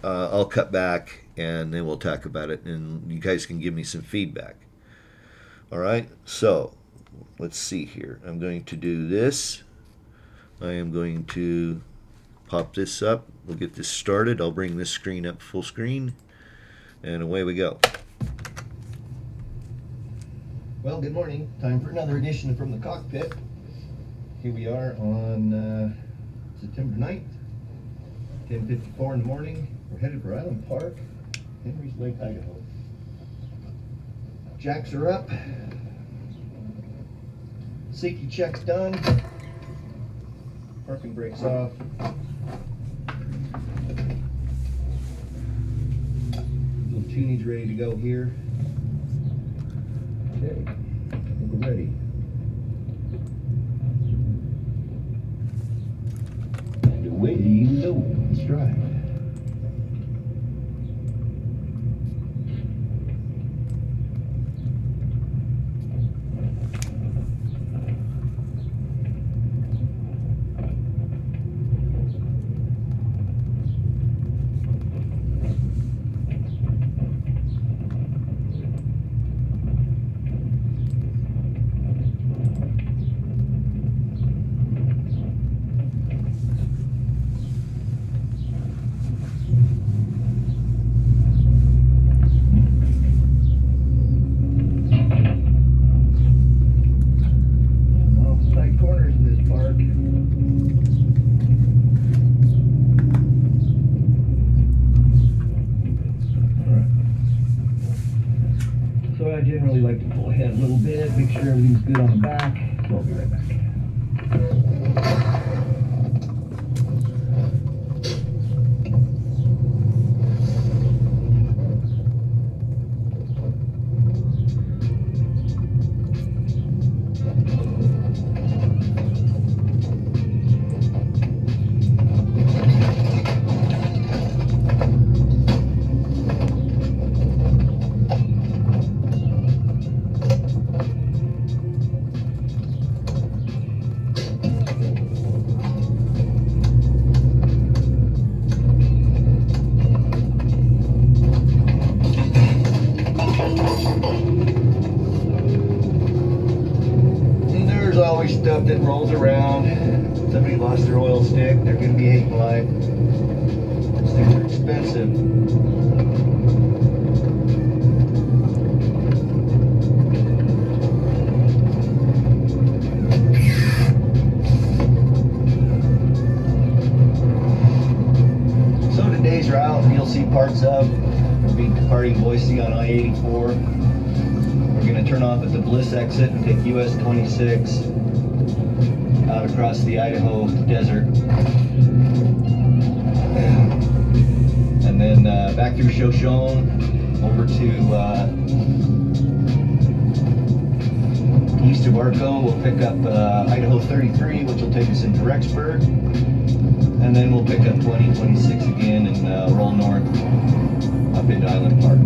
I'll cut back, and then we'll talk about it, and you guys can give me some feedback. All right, so let's see here. I'm going to do this. I am going to pop this up. We'll get this started. I'll bring this screen up full screen, and away we go. Well, good morning. Time for another edition from the cockpit. Here we are on September 9th, 10:54 in the morning. We're headed for Island Park, Henry's Lake, Idaho. Jacks are up. Safety check's done. Parking brakes off. Little tuning's ready to go here. Okay, I think we're ready. And away we go. Let's drive. I generally like to pull ahead a little bit, make sure everything's good on the back. So I'll be right back. stuff that rolls around. Somebody lost their oil stick. They're going to be hating life. Those things are expensive. So today's route, you'll see parts of, will be departing Boise on I-84. We're going to turn off at the Bliss exit and take US 26 out across the Idaho desert. And then back through Shoshone over to east of Arco. We'll pick up Idaho 33, which will take us into Rexburg. And then we'll pick up 2026 again and roll north up into Island Park.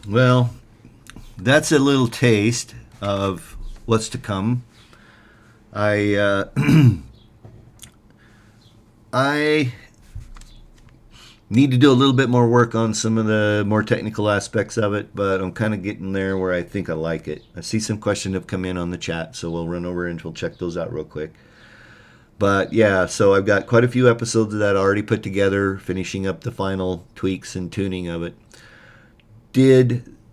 Well, that's a little taste of what's to come. I I need to do a little bit more work on some of the more technical aspects of it, but I'm kind of getting there where I think I like it. I see some questions have come in on the chat, so we'll run over and we'll check those out real quick. But yeah, so I've got quite a few episodes of that already put together, finishing up the final tweaks and tuning of it.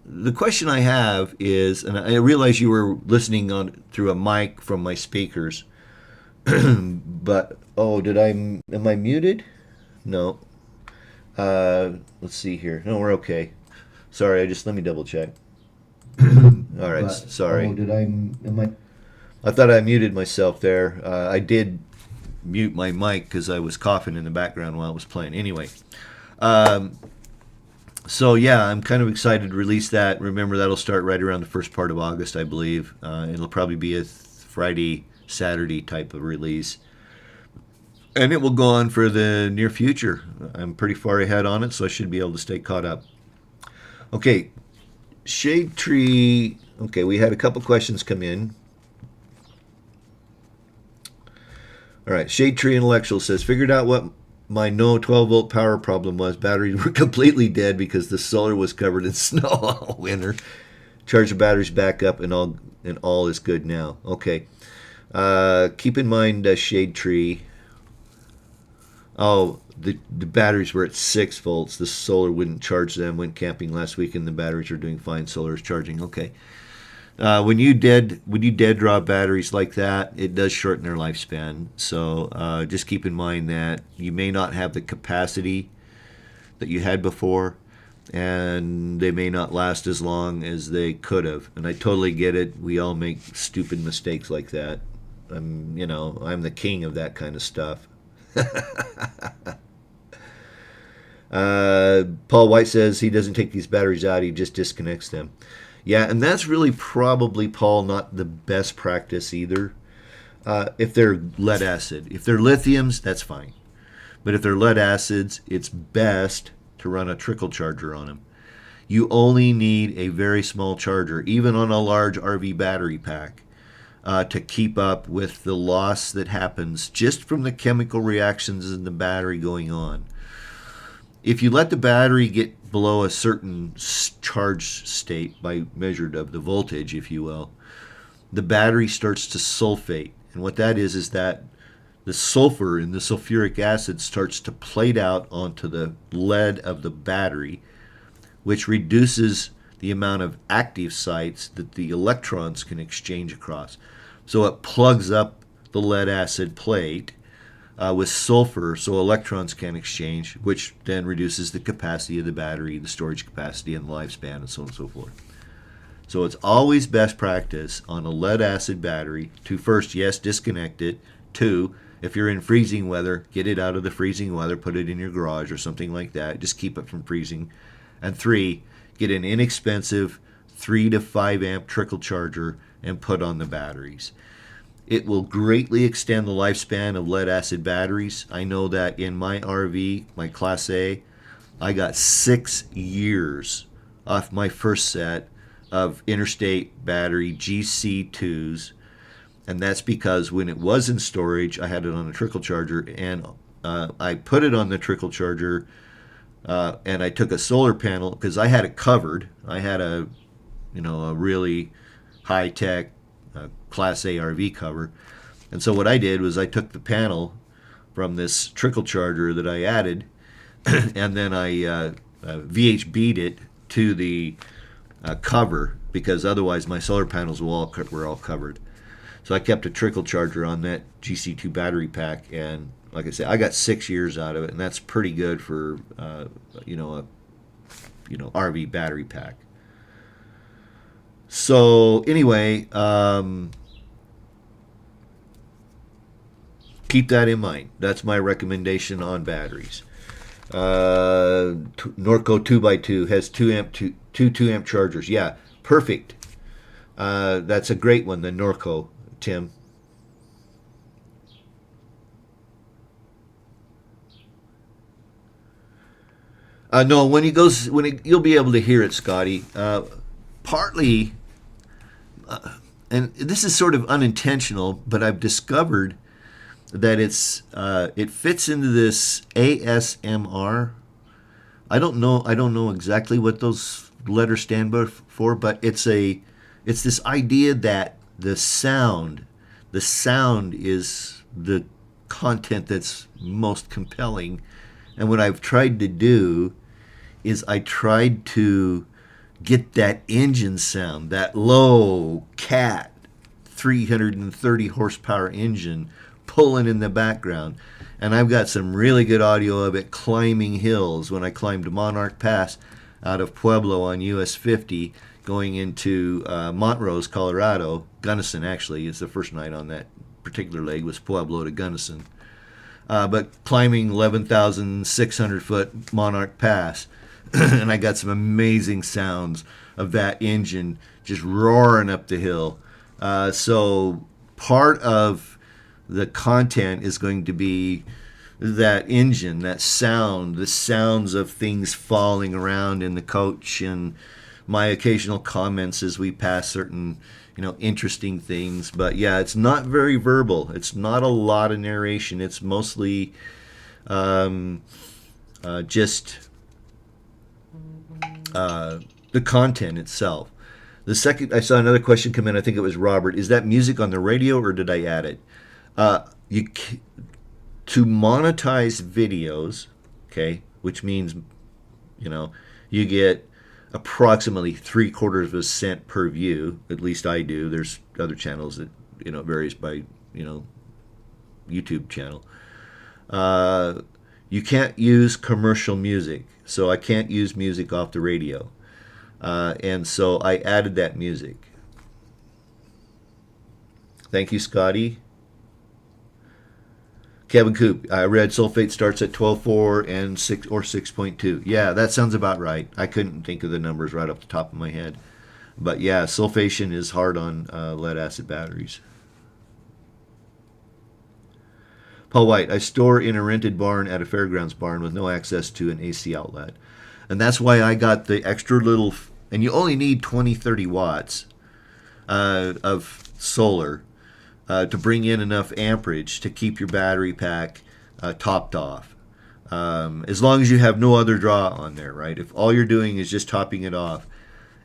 The question I have is, and I realize you were listening on through a mic from my speakers, but am I muted? No. Let's see here. No, we're okay. Sorry, let me double check. All right, sorry. I thought I muted myself there. I did mute my mic because I was coughing in the background while it was playing. Anyway. So yeah, I'm kind of excited to release that. Remember, that'll start right around the first part of August, I believe. It'll probably be a Friday, Saturday type of release. And it will go on for the near future. I'm pretty far ahead on it, so I should be able to stay caught up. Okay, Shade Tree. Okay, we had a couple questions come in. All right, Shade Tree Intellectual says, figured out what my no 12-volt power problem was. Batteries were completely dead because the solar was covered in snow all winter. Charge the batteries back up and all is good now. Okay. Keep in mind, Shade Tree. Oh, the batteries were at 6 volts. The solar wouldn't charge them. Went camping last week and the batteries are doing fine. Solar is charging. Okay. When you dead draw batteries like that, it does shorten their lifespan. So just keep in mind that you may not have the capacity that you had before, and they may not last as long as they could have. And I totally get it. We all make stupid mistakes like that. I'm the king of that kind of stuff. Paul White says he doesn't take these batteries out, he just disconnects them. Yeah, and that's really probably, Paul, not the best practice either. If they're lead acid. If they're lithiums, that's fine. But if they're lead acids, it's best to run a trickle charger on them. You only need a very small charger, even on a large RV battery pack, to keep up with the loss that happens just from the chemical reactions in the battery going on. If you let the battery get below a certain charge state by measured of the voltage, if you will, the battery starts to sulfate. And what that is that the sulfur in the sulfuric acid starts to plate out onto the lead of the battery, which reduces the amount of active sites that the electrons can exchange across. So it plugs up the lead acid plate with sulfur so electrons can exchange, which then reduces the capacity of the battery, the storage capacity, and the lifespan, and so on and so forth. So it's always best practice on a lead acid battery to first, yes, disconnect it. Two, if you're in freezing weather, get it out of the freezing weather, put it in your garage or something like that. Just keep it from freezing. And three, get an inexpensive 3 to 5 amp trickle charger and put on the batteries. It will greatly extend the lifespan of lead acid batteries. I know that in my RV, my Class A, I got 6 years off my first set of interstate battery GC2s, and that's because when it was in storage, I had it on a trickle charger, and I put it on the trickle charger, and I took a solar panel because I had it covered. I had a really high-tech Class A RV cover, and so what I did was I took the panel from this trickle charger that I added, and then I VHB'd it to the cover, because otherwise my solar panels were all covered. So I kept a trickle charger on that GC2 battery pack, and like I said, I got 6 years out of it, and that's pretty good for a RV battery pack. So anyway, keep that in mind. That's my recommendation on batteries. Norco 2x2 has 2 amp chargers. Yeah, perfect. That's a great one, the Norco, Tim. No, you'll be able to hear it, Scotty. Partly, and this is sort of unintentional, but I've discovered that it fits into this ASMR. I don't know exactly what those letters stand for, but it's this idea that the sound is the content that's most compelling. And what I've tried to do is I tried to get that engine sound, that low cat 330 horsepower engine pulling in the background. And I've got some really good audio of it climbing hills when I climbed Monarch Pass out of Pueblo on US 50 going into Montrose, Colorado. Gunnison, actually, is the first night on that particular leg, was Pueblo to Gunnison. But climbing 11,600 foot Monarch Pass, and I got some amazing sounds of that engine just roaring up the hill. So part of the content is going to be that engine, that sound, the sounds of things falling around in the coach, and my occasional comments as we pass certain interesting things. But yeah, it's not very verbal. It's not a lot of narration. It's mostly just the content itself. The second, I saw another question come in. I think it was Robert. Is that music on the radio, or did I add it? To monetize videos, okay, which means you get approximately 3/4 of a cent per view. At least I do. There's other channels that it varies by YouTube channel. You can't use commercial music, so I can't use music off the radio, and so I added that music. Thank you, Scotty. Kevin Coop, I read sulfate starts at 12.4 and 6 or 6.2. Yeah, that sounds about right. I couldn't think of the numbers right off the top of my head. But yeah, sulfation is hard on lead acid batteries. Paul White, I store in a rented barn at a fairgrounds barn with no access to an AC outlet. And that's why I got the extra little, and you only need 20-30 watts of solar to bring in enough amperage to keep your battery pack topped off. As long as you have no other draw on there, right? If all you're doing is just topping it off,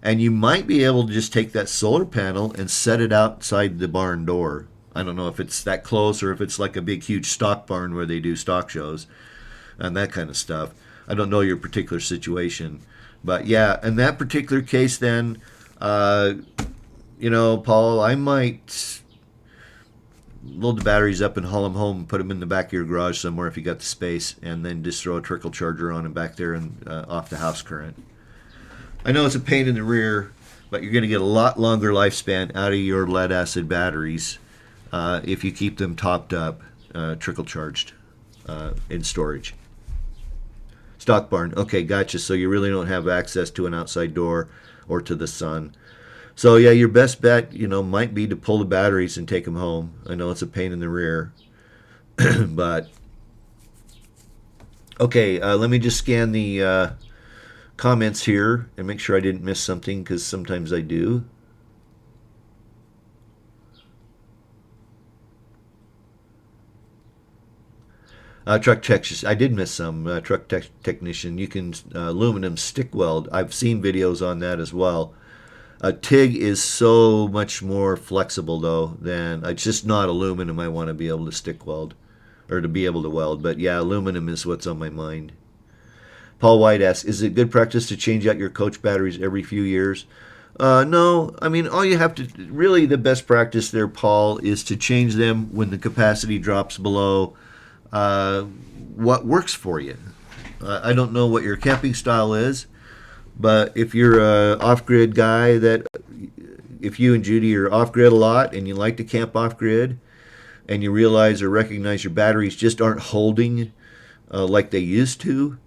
And you might be able to just take that solar panel and set it outside the barn door. I don't know if it's that close or if it's like a big, huge stock barn where they do stock shows and that kind of stuff. I don't know your particular situation. But yeah, in that particular case, then, Paul, I might load the batteries up and haul them home and put them in the back of your garage somewhere if you got the space, and then just throw a trickle charger on them back there and off the house current. I know it's a pain in the rear, but you're going to get a lot longer lifespan out of your lead acid batteries if you keep them topped up, trickle charged in storage. Stock barn. Okay, gotcha. So you really don't have access to an outside door or to the sun. So yeah, your best bet, might be to pull the batteries and take them home. I know it's a pain in the rear, but okay. Let me just scan the comments here and make sure I didn't miss something, because sometimes I do. Truck technician. I did miss some. Technician. You can aluminum stick weld. I've seen videos on that as well. TIG is so much more flexible though than it's just not aluminum. I want to be able to stick weld or to be able to weld. But yeah, aluminum is what's on my mind. Paul White asks, is it good practice to change out your coach batteries every few years? No, I mean, all you have to, really the best practice there, Paul, is to change them when the capacity drops below what works for you. I don't know what your camping style is, but if you're a off-grid guy, if you and Judy are off-grid a lot and you like to camp off-grid and you realize or recognize your batteries just aren't holding like they used to,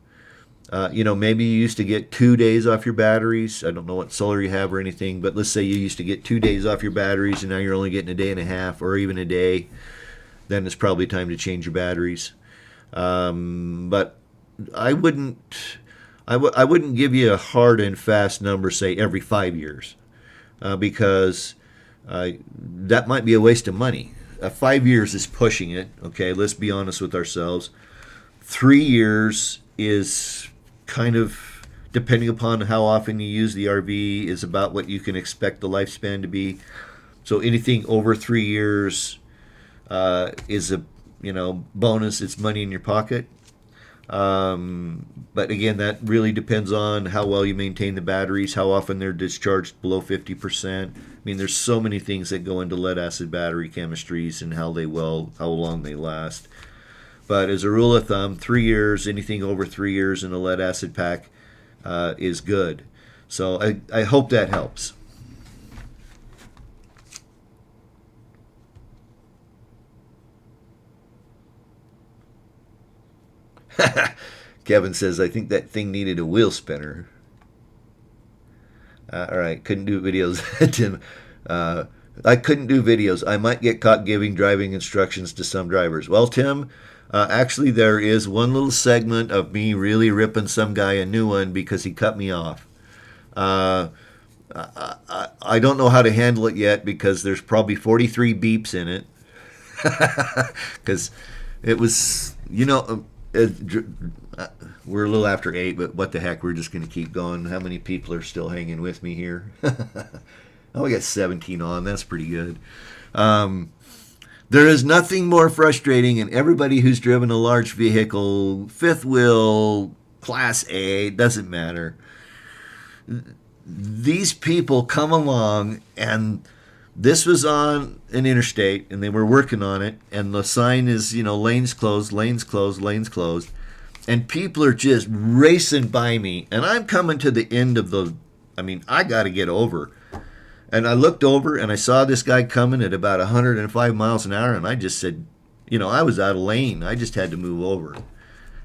maybe you used to get 2 days off your batteries. I don't know what solar you have or anything, but let's say you used to get 2 days off your batteries and now you're only getting a day and a half or even a day. Then it's probably time to change your batteries. But I wouldn't give you a hard and fast number, say every 5 years, because that might be a waste of money. 5 years is pushing it. Okay, let's be honest with ourselves. 3 years is kind of, depending upon how often you use the RV, is about what you can expect the lifespan to be. So anything over 3 years is a bonus. It's money in your pocket. But again, that really depends on how well you maintain the batteries, how often they're discharged below 50%. I mean, there's so many things that go into lead acid battery chemistries and how long they last. But as a rule of thumb, 3 years, anything over 3 years in a lead acid pack is good. So I hope that helps. Kevin says, I think that thing needed a wheel spinner. All right, couldn't do videos. Tim, I couldn't do videos. I might get caught giving driving instructions to some drivers. Well, Tim, actually there is one little segment of me really ripping some guy a new one because he cut me off. I don't know how to handle it yet because there's probably 43 beeps in it. Because it was, we're a little after 8, but what the heck, we're just going to keep going. How many people are still hanging with me here? Oh, we got 17 on. That's pretty good. There is nothing more frustrating, and everybody who's driven a large vehicle, fifth wheel, Class A, doesn't matter. These people come along, and this was on an interstate, and they were working on it, and the sign is, lanes closed, lanes closed, lanes closed. And people are just racing by me, and I'm coming to the end of I got to get over. And I looked over, and I saw this guy coming at about 105 miles an hour, and I just said, I was out of lane. I just had to move over.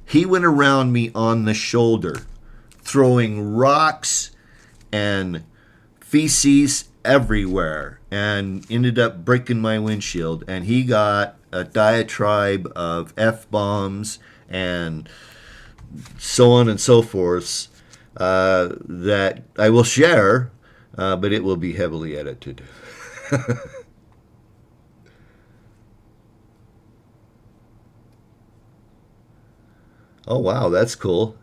He went around me on the shoulder, throwing rocks and feces everywhere, and ended up breaking my windshield. And he got a diatribe of F-bombs and so on and so forth that I will share, but it will be heavily edited. Oh, wow, that's cool.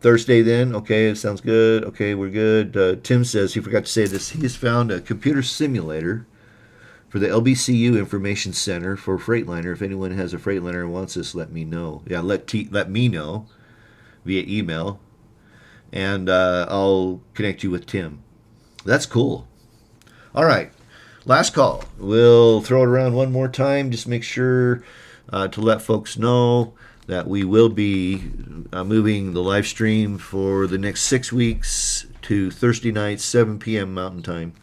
Thursday then. Okay, it sounds good. Okay, we're good. Tim says he forgot to say this. He has found a computer simulator for the LBCU Information Center for Freightliner. If anyone has a Freightliner and wants this, let me know. Yeah, let me know via email, and I'll connect you with Tim. That's cool. All right, last call. We'll throw it around one more time. Just make sure to let folks know that we will be moving the live stream for the next 6 weeks to Thursday nights, 7 p.m. Mountain Time.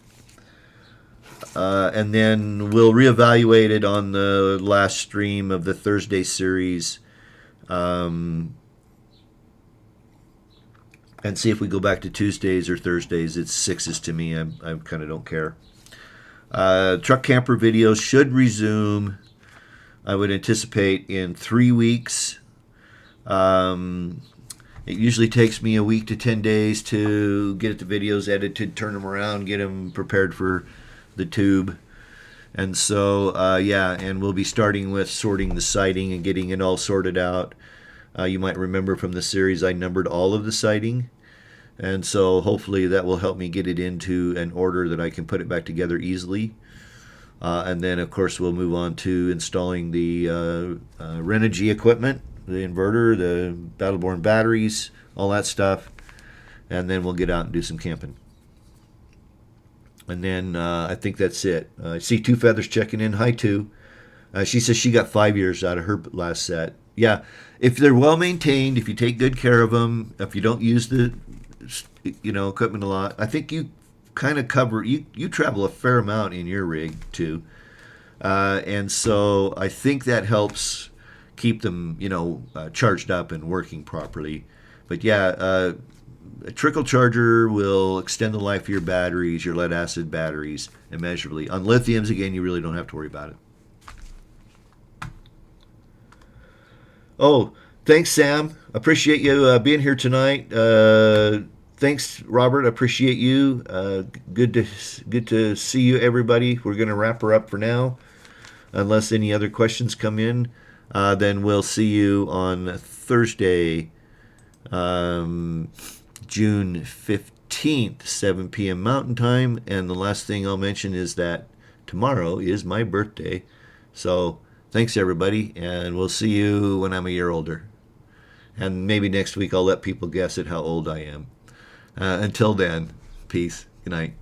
And then we'll reevaluate it on the last stream of the Thursday series, and see if we go back to Tuesdays or Thursdays. It's sixes to me. I kind of don't care. Truck camper videos should resume, I would anticipate, in 3 weeks. It usually takes me a week to 10 days to get the videos edited, turn them around, get them prepared for the tube. And so, and we'll be starting with sorting the siding and getting it all sorted out. You might remember from the series I numbered all of the siding. And so hopefully that will help me get it into an order that I can put it back together easily. And then, of course, we'll move on to installing the Renogy equipment, the inverter, the Battleborn batteries, all that stuff. And then we'll get out and do some camping. And then I think that's it. I see Two Feathers checking in. Hi, Two. She says she got 5 years out of her last set. Yeah, if they're well maintained, if you take good care of them, if you don't use the equipment a lot, I think you kind of cover. You travel a fair amount in your rig too, and so I think that helps keep them charged up and working properly. But yeah. A trickle charger will extend the life of your batteries, your lead acid batteries, immeasurably. On lithiums, again, you really don't have to worry about it. Oh, thanks, Sam. Appreciate you being here tonight. Thanks, Robert. Appreciate you. Good to see you, everybody. We're going to wrap her up for now, unless any other questions come in. Then we'll see you on Thursday. June 15th, 7 p.m. Mountain Time. And the last thing I'll mention is that tomorrow is my birthday. So thanks, everybody, and we'll see you when I'm a year older. And maybe next week I'll let people guess at how old I am. Until then, peace. Good night.